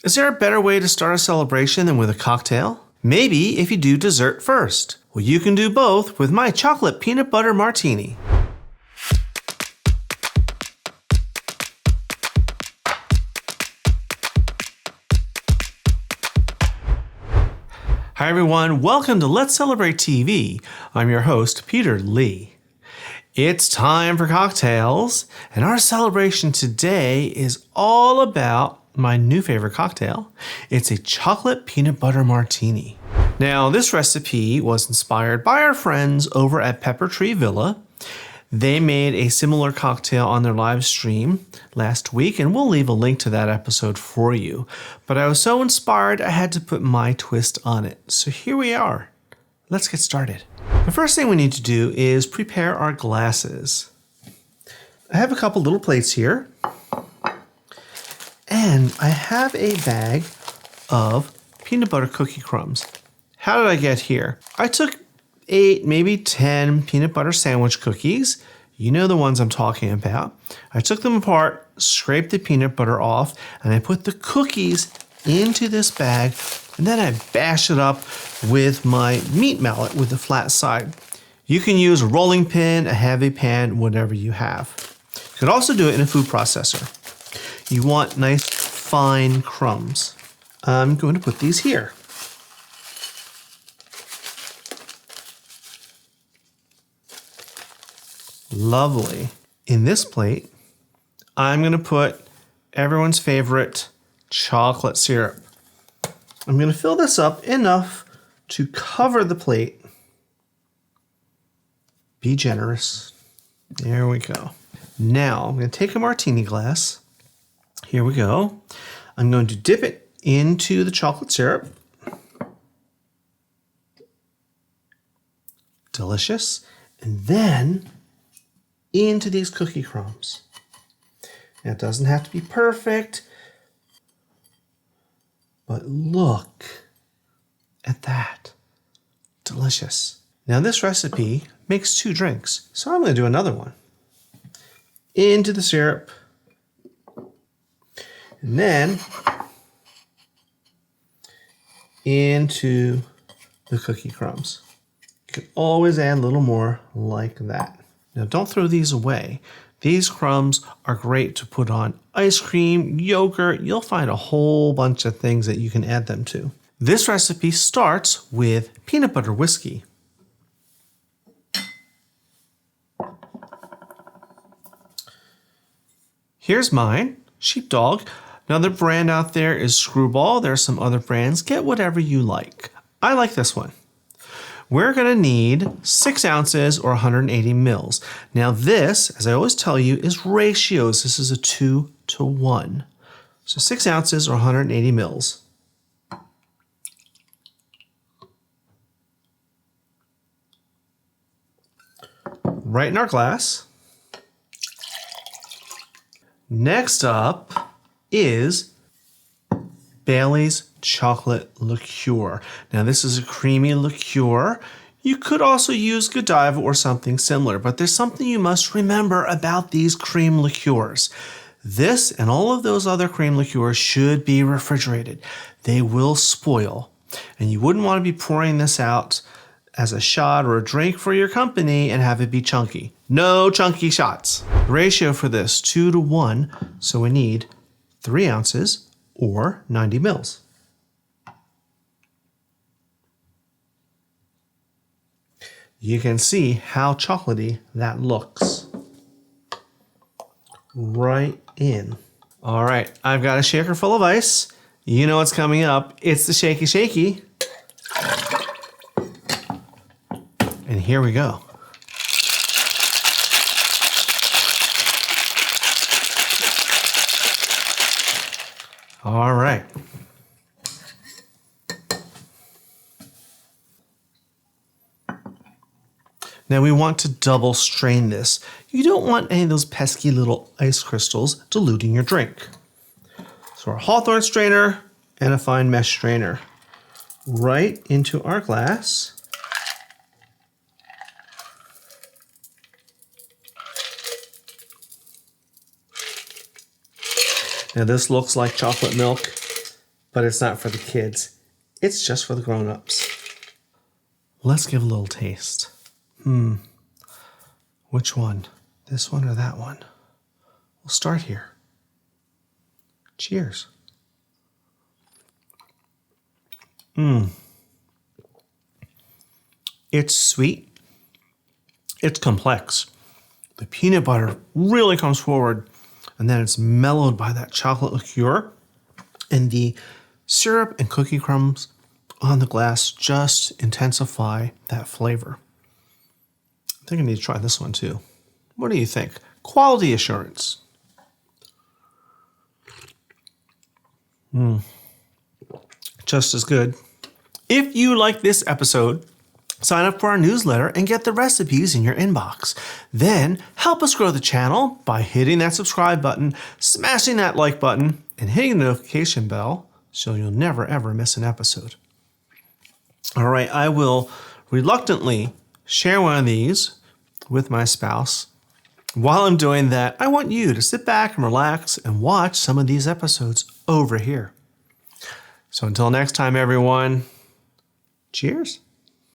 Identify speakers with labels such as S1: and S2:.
S1: Is there a better way to start a celebration than with a cocktail? Maybe if you do dessert first. Well, you can do both with my Chocolate Peanut Butter Martini. Hi everyone, welcome to Let's Celebrate TV. I'm your host, Peter Lee. It's time for cocktails, and our celebration today is all about my new favorite cocktail. It's a Chocolate Peanut Butter Martini. Now, this recipe was inspired by our friends over at Pepper Tree Villa. They made a similar cocktail on their live stream last week, and we'll leave a link to that episode for you. But I was so inspired, I had to put my twist on it. So here we are. Let's get started. The first thing we need to do is prepare our glasses. I have a couple little plates here, and I have a bag of peanut butter cookie crumbs. How did I get here? I took 8, maybe 10 peanut butter sandwich cookies. You know the ones I'm talking about. I took them apart, scraped the peanut butter off, and I put the cookies into this bag, and then I bash it up with my meat mallet with the flat side. You can use a rolling pin, a heavy pan, whatever you have. You could also do it in a food processor. You want nice fine crumbs. I'm going to put these here. Lovely. In this plate, I'm going to put everyone's favorite chocolate syrup. I'm going to fill this up enough to cover the plate. Be generous. There we go. Now, I'm going to take a martini glass. Here we go. I'm going to dip it into the chocolate syrup. Delicious. And then into these cookie crumbs. Now, it doesn't have to be perfect, but look at that. Delicious. Now, this recipe makes 2 drinks, so I'm going to do another one. Into the syrup, and then into the cookie crumbs. You can always add a little more like that. Now, don't throw these away. These crumbs are great to put on ice cream, yogurt. You'll find a whole bunch of things that you can add them to. This recipe starts with peanut butter whiskey. Here's mine, Sheepdog. Another brand out there is Screwball. There are some other brands. Get whatever you like. I like this one. We're going to need 6 ounces or 180 mils. Now this, as I always tell you, is ratios. This is a 2 to 1. So 6 ounces or 180 mils. Right in our glass. Next up is Bailey's Chocolate Liqueur. Now this is a creamy liqueur. You could also use Godiva or something similar, but there's something you must remember about these cream liqueurs. This and all of those other cream liqueurs should be refrigerated. They will spoil, and you wouldn't want to be pouring this out as a shot or a drink for your company and have it be chunky. No chunky shots. The ratio for this, 2 to 1, so we need 3 ounces or 90 mils. You can see how chocolatey that looks. Right in. All right, I've got a shaker full of ice. You know what's coming up. It's the shaky shaky. And here we go. All right. Now we want to double strain this. You don't want any of those pesky little ice crystals diluting your drink. So our Hawthorne strainer and a fine mesh strainer right into our glass. Now this looks like chocolate milk. but it's not for the kids. It's just for the grown-ups. Let's give a little taste. Which one? This one or that one? We'll start here. Cheers. It's sweet. It's complex. The peanut butter really comes forward, and then it's mellowed by that chocolate liqueur, and the syrup and cookie crumbs on the glass just intensify that flavor. I think I need to try this one too. What do you think? Quality assurance. Just as good. If you like this episode, sign up for our newsletter and get the recipes in your inbox. Then help us grow the channel by hitting that subscribe button, smashing that like button, and hitting the notification bell so you'll never ever miss an episode. All right, I will reluctantly share one of these with my spouse. While I'm doing that, I want you to sit back and relax and watch some of these episodes over here. So until next time, everyone, cheers.